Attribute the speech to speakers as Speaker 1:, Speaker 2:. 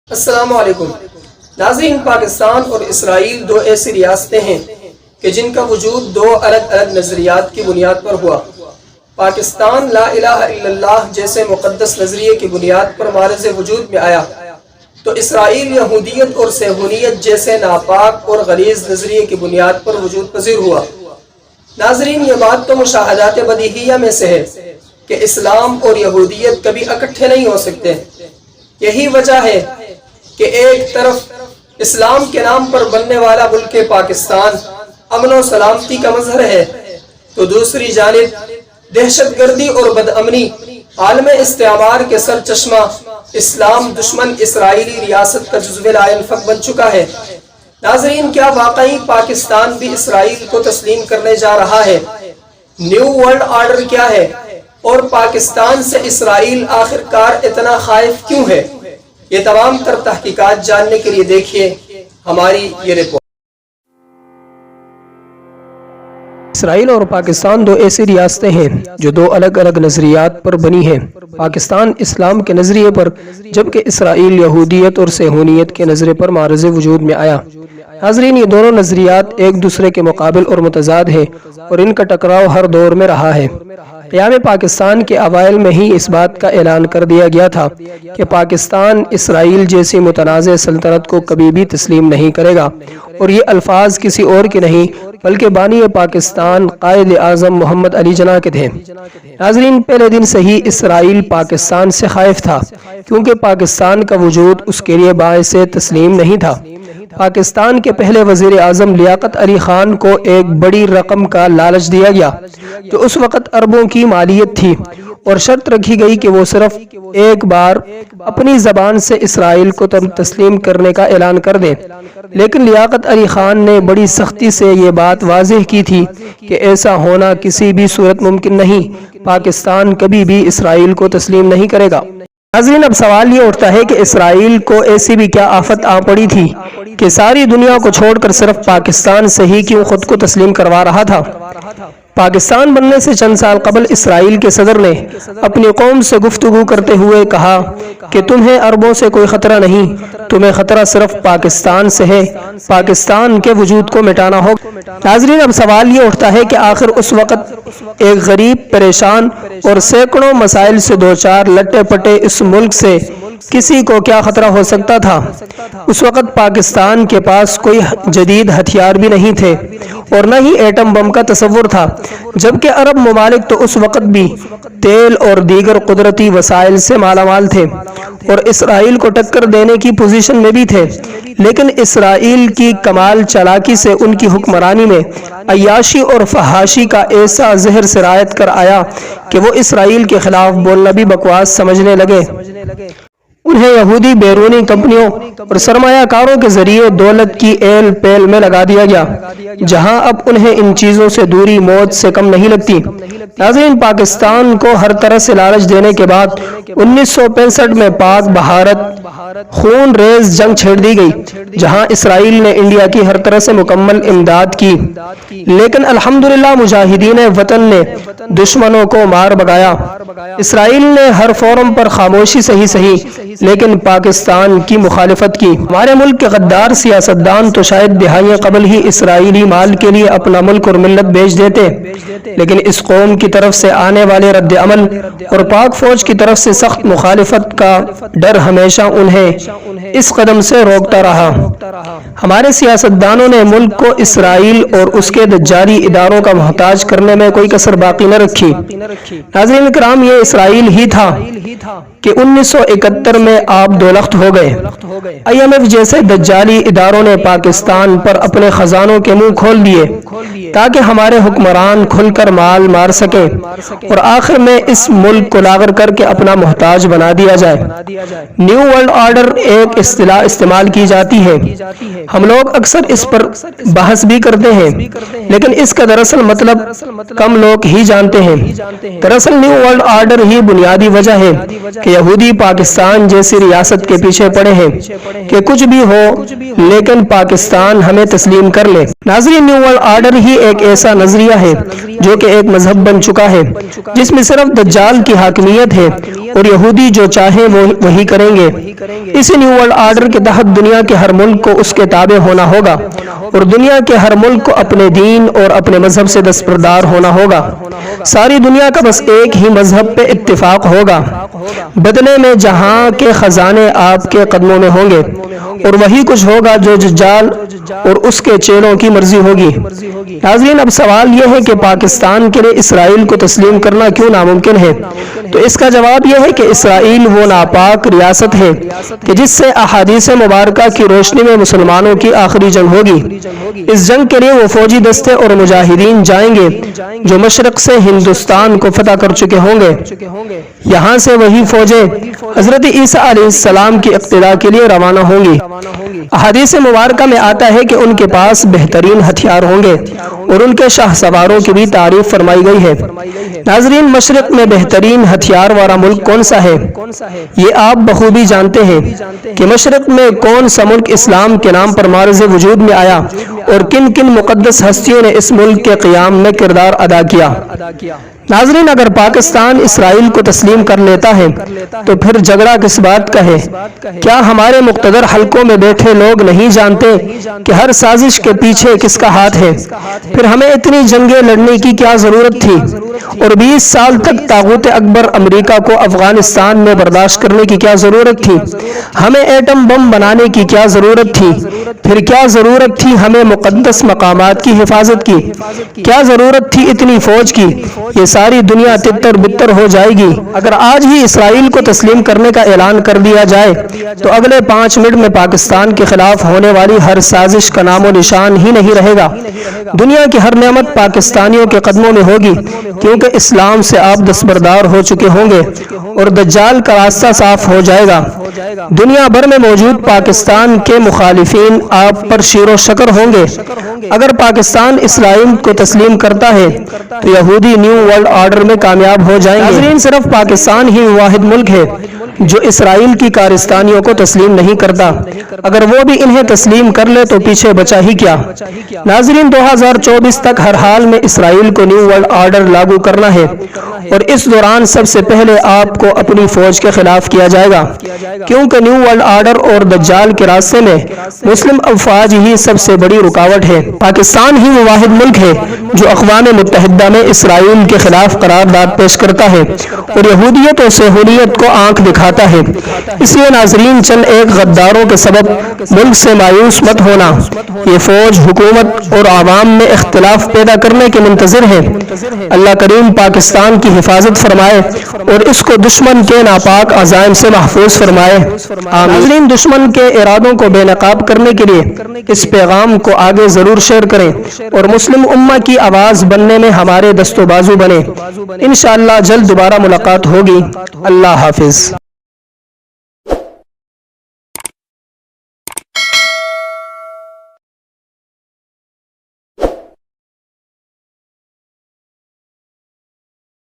Speaker 1: السلام علیکم ناظرین، پاکستان اور اسرائیل دو ایسی ریاستیں ہیں کہ جن کا وجود دو الگ الگ نظریات کی بنیاد پر ہوا۔ پاکستان لا الہ الا اللہ جیسے مقدس نظریے کی بنیاد پر معرض وجود میں آیا تو اسرائیل یہودیت اور صہیونیت جیسے ناپاک اور غلیظ نظریے کی بنیاد پر وجود پذیر ہوا۔ ناظرین، یہ بات تو مشاہدات بدیہیہ میں سے ہے کہ اسلام اور یہودیت کبھی اکٹھے نہیں ہو سکتے۔ یہی وجہ ہے کہ ایک طرف اسلام کے نام پر بننے والا ملک پاکستان امن و سلامتی کا مظہر ہے تو دوسری جانب دہشت گردی اور بدامنی عالم استعمار کے سر چشمہ اسلام دشمن اسرائیلی ریاست کا جزو لا ينفك بن چکا ہے۔ ناظرین، کیا واقعی پاکستان بھی اسرائیل کو تسلیم کرنے جا رہا ہے؟ نیو ورلڈ آرڈر کیا ہے اور پاکستان سے اسرائیل آخرکار اتنا خائف کیوں ہے؟ یہ تمام تر تحقیقات جاننے کے لیے دیکھیے ہماری یہ رپورٹ۔ اسرائیل اور پاکستان دو ایسی ریاستیں ہیں جو دو الگ الگ نظریات پر بنی ہیں۔ پاکستان اسلام کے نظریے پر جبکہ اسرائیل یہودیت اور صہیونیت کے نظریے پر معرض وجود میں آیا۔ ناظرین، یہ دونوں نظریات ایک دوسرے کے مقابل اور متضاد ہیں اور ان کا ٹکراؤ ہر دور میں رہا ہے۔ قیام پاکستان کے اوائل میں ہی اس بات کا اعلان کر دیا گیا تھا کہ پاکستان اسرائیل جیسی متنازع سلطنت کو کبھی بھی تسلیم نہیں کرے گا، اور یہ الفاظ کسی اور کے نہیں بلکہ بانی پاکستان قائد اعظم محمد علی جناح کے تھے۔ ناظرین، پہلے دن سے ہی اسرائیل پاکستان سے خائف تھا کیونکہ پاکستان کا وجود اس کے لیے باعث تسلیم نہیں تھا۔ پاکستان کے پہلے وزیر اعظم لیاقت علی خان کو ایک بڑی رقم کا لالچ دیا گیا جو اس وقت اربوں کی مالیت تھی، اور شرط رکھی گئی کہ وہ صرف ایک بار اپنی زبان سے اسرائیل کو تسلیم کرنے کا اعلان کر دیں، لیکن لیاقت علی خان نے بڑی سختی سے یہ بات واضح کی تھی کہ ایسا ہونا کسی بھی صورت ممکن نہیں، پاکستان کبھی بھی اسرائیل کو تسلیم نہیں کرے گا۔ ناظرین، اب سوال یہ اٹھتا ہے کہ اسرائیل کو ایسی بھی کیا آفت آ پڑی تھی کہ ساری دنیا کو چھوڑ کر صرف پاکستان سے ہی کیوں خود کو تسلیم کروا رہا تھا؟ پاکستان بننے سے چند سال قبل اسرائیل کے صدر نے اپنی قوم سے گفتگو کرتے ہوئے کہا کہ تمہیں عربوں سے کوئی خطرہ نہیں، تمہیں خطرہ صرف پاکستان سے ہے، پاکستان کے وجود کو مٹانا ہوگا۔ ناظرین، اب سوال یہ اٹھتا ہے کہ آخر اس وقت ایک غریب، پریشان اور سینکڑوں مسائل سے دوچار لٹے پٹے اس ملک سے کسی کو کیا خطرہ ہو سکتا تھا؟ اس وقت پاکستان کے پاس کوئی جدید ہتھیار بھی نہیں تھے اور نہ ہی ایٹم بم کا تصور تھا، جبکہ عرب ممالک تو اس وقت بھی تیل اور دیگر قدرتی وسائل سے مالا مال تھے اور اسرائیل کو ٹکر دینے کی پوزیشن میں بھی تھے، لیکن اسرائیل کی کمال چالاکی سے ان کی حکمرانی میں عیاشی اور فحاشی کا ایسا زہر سرایت کر آیا کہ وہ اسرائیل کے خلاف بولنا بھی بکواس سمجھنے لگے۔ انہیں یہودی بیرونی کمپنیوں اور سرمایہ کاروں کے ذریعے دولت کی ایل پیل میں لگا دیا گیا، جہاں اب انہیں ان چیزوں سے دوری موت سے کم نہیں لگتی۔ ناظرین، پاکستان کو ہر طرح سے لالچ دینے کے بعد 1965 میں پاک بھارت خون ریز جنگ چھیڑ دی گئی، جہاں اسرائیل نے انڈیا کی ہر طرح سے مکمل امداد کی، لیکن الحمدللہ مجاہدین وطن نے دشمنوں کو مار بگایا۔ اسرائیل نے ہر فورم پر خاموشی سے ہی صحیح لیکن پاکستان کی مخالفت کی۔ ہمارے ملک کے غدار سیاستدان تو شاید دہائیاں قبل ہی اسرائیلی مال کے لیے اپنا ملک اور ملت بیچ دیتے، لیکن اس قوم کی طرف سے آنے والے رد عمل اور پاک فوج کی طرف سے سخت مخالفت کا ڈر ہمیشہ انہیں اس قدم سے روکتا رہا۔ ہمارے سیاستدانوں نے ملک کو اسرائیل اور اس کے دجالی اداروں کا محتاج کرنے میں کوئی کسر باقی نہ رکھی۔ ناظرین کرام، یہ اسرائیل ہی تھا کہ 1971 میں آپ دولخت ہو گئے۔ IMF جیسے دجالی اداروں نے پاکستان پر اپنے خزانوں کے منہ کھول دیے تاکہ ہمارے حکمران کھل کر مال مار سکیں اور آخر میں اس ملک کو لاغر کر کے اپنا محتاج بنا دیا جائے۔ نیو ورلڈ آرڈر ایک اصطلاح استعمال کی جاتی ہے، ہم لوگ اکثر اس پر بحث بھی کرتے ہیں، لیکن اس کا دراصل مطلب کم لوگ ہی جانتے ہیں۔ دراصل نیو ورلڈ آرڈر ہی بنیادی وجہ ہے کہ یہودی پاکستان جیسی ریاست کے پیچھے پڑے ہیں کہ کچھ بھی ہو لیکن پاکستان ہمیں تسلیم کر لے۔ ناظرین، نیو ورلڈ آرڈر ہی ایک ایسا نظریہ ہے جو کہ ایک مذہب بن چکا ہے جس میں صرف دجال کی حاکمیت ہے اور یہودی جو چاہیں وہ وہی کریں گے۔ اسی نیو ورلڈ آرڈر کے تحت دنیا کے ہر ملک کو اس کے تابع ہونا ہوگا اور دنیا کے ہر ملک کو اپنے دین اور اپنے مذہب سے دستبردار ہونا ہوگا۔ ساری دنیا کا بس ایک ہی مذہب پہ اتفاق ہوگا، بدلے میں جہاں کے خزانے آپ کے قدموں میں ہوں گے اور وہی کچھ ہوگا جو دجال اور اس کے چیلوں کی مرضی ہوگی۔ ناظرین، اب سوال یہ ہے کہ پاکستان کے لیے اسرائیل کو تسلیم کرنا کیوں ناممکن ہے؟ تو اس کا جواب یہ ہے کہ اسرائیل وہ ناپاک ریاست ہے کہ جس سے احادیث مبارکہ کی روشنی میں مسلمانوں کی آخری جنگ ہوگی۔ اس جنگ کے لیے وہ فوجی دستے اور مجاہدین جائیں گے جو مشرق سے ہندوستان کو فتح کر چکے ہوں گے۔ یہاں سے وہی فوجیں حضرت عیسیٰ علیہ السلام کی اقتداء کے لیے روانہ ہوں گی۔ احادیث مبارکہ میں آتا ہے کہ ان کے پاس بہترین ہتھیار ہوں گے اور ان کے شاہ سواروں کی بھی تعریف فرمائی گئی ہے۔ ناظرین، مشرق میں بہترین ہتھیار والا ملک کون سا ہے؟ یہ آپ بخوبی جانتے ہیں کہ مشرق میں کون سا ملک اسلام کے نام پر معرض وجود میں آیا اور کن کن مقدس ہستیوں نے اس ملک کے قیام میں کردار ادا کیا۔ ناظرین، اگر پاکستان اسرائیل کو تسلیم کر لیتا ہے تو پھر جھگڑا کس بات کا ہے؟ کیا ہمارے مقتدر حلقوں میں بیٹھے لوگ نہیں جانتے کہ ہر سازش کے پیچھے کس کا ہاتھ ہے؟ پھر ہمیں اتنی جنگیں لڑنے کی کیا ضرورت تھی اور 20 سال تک طاغوت اکبر امریکہ کو افغانستان میں برداشت کرنے کی کیا ضرورت تھی؟ ہمیں ایٹم بم بنانے کی کیا ضرورت تھی؟ پھر کیا ضرورت تھی ہمیں مقدس مقامات کی حفاظت کی؟ کیا ضرورت تھی اتنی فوج کی؟ یہ ساری دنیا تتر بتر ہو جائے گی۔ اگر آج ہی اسرائیل کو تسلیم کرنے کا اعلان کر دیا جائے تو اگلے 5 منٹ میں پاکستان کے خلاف ہونے والی ہر سازش کا نام و نشان ہی نہیں رہے گا۔ دنیا کی ہر نعمت پاکستانیوں کے قدموں میں ہوگی کیونکہ اسلام سے آپ دستبردار ہو چکے ہوں گے اور دجال کا راستہ صاف ہو جائے گا۔ دنیا بھر میں موجود پاکستان کے مخالفین آپ پر شیر و شکر ہوں گے۔ اگر پاکستان اسرائیل کو تسلیم کرتا ہے تو یہودی نیو ورلڈ آرڈر میں کامیاب ہو جائیں گے۔ ناظرین، صرف پاکستان ہی واحد ملک ہے جو اسرائیل کی کارستانیوں کو تسلیم نہیں کرتا۔ اگر وہ بھی انہیں تسلیم کر لے تو پیچھے بچا ہی کیا؟ ناظرین، 2024 تک ہر حال میں اسرائیل کو نیو ورلڈ آرڈر لاگو کرنا ہے اور اس دوران سب سے پہلے آپ کو اپنی فوج کے خلاف کیا جائے گا کیونکہ نیو ورلڈ آرڈر اور دجال کے راستے میں مسلم افواج ہی سب سے بڑی رکاوٹ ہے۔ پاکستان ہی وہ واحد ملک ہے جو اقوام متحدہ میں اسرائیل کے خلاف قرارداد پیش کرتا ہے اور یہودیت اور صہیونیت کو آنکھ دکھاتا ہے۔ اس لیے ناظرین، چند ایک غداروں کے سبب ملک سے مایوس مت ہونا۔ یہ فوج، حکومت اور عوام میں اختلاف پیدا کرنے کے منتظر ہے۔ اللہ کریم پاکستان کی حفاظت فرمائے اور اس کو دشمن کے ناپاک عزائم سے محفوظ فرمائے۔ ناظرین، دشمن کے ارادوں کو بے نقاب کرنے کے لیے اس پیغام کو آگے ضرور شیئر کریں اور مسلم امہ کی آواز بننے میں ہمارے دست و بازو بنے۔ انشاءاللہ جلد دوبارہ ملاقات ہوگی۔ اللہ حافظ۔